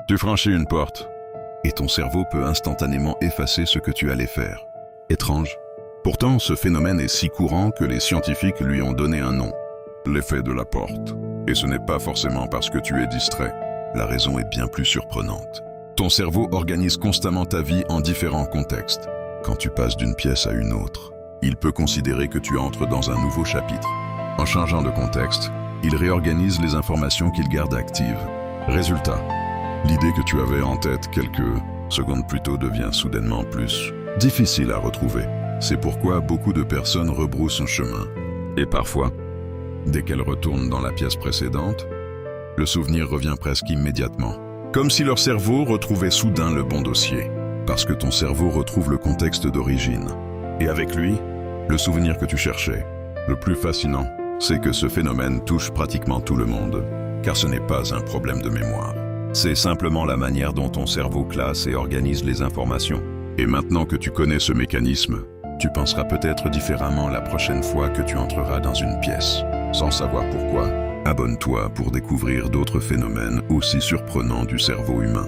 Tu franchis une porte, et ton cerveau peut instantanément effacer ce que tu allais faire. Étrange. Pourtant, ce phénomène est si courant que les scientifiques lui ont donné un nom. L'effet de la porte. Et ce n'est pas forcément parce que tu es distrait. La raison est bien plus surprenante. Ton cerveau organise constamment ta vie en différents contextes. Quand tu passes d'une pièce à une autre, il peut considérer que tu entres dans un nouveau chapitre. En changeant de contexte, il réorganise les informations qu'il garde actives. Résultat, l'idée que tu avais en tête quelques secondes plus tôt devient soudainement plus difficile à retrouver. C'est pourquoi beaucoup de personnes rebroussent un chemin. Et parfois, dès qu'elles retournent dans la pièce précédente, le souvenir revient presque immédiatement. Comme si leur cerveau retrouvait soudain le bon dossier. Parce que ton cerveau retrouve le contexte d'origine. Et avec lui, le souvenir que tu cherchais. Le plus fascinant, c'est que ce phénomène touche pratiquement tout le monde. Car ce n'est pas un problème de mémoire. C'est simplement la manière dont ton cerveau classe et organise les informations. Et maintenant que tu connais ce mécanisme, tu penseras peut-être différemment la prochaine fois que tu entreras dans une pièce. Sans savoir pourquoi, abonne-toi pour découvrir d'autres phénomènes aussi surprenants du cerveau humain.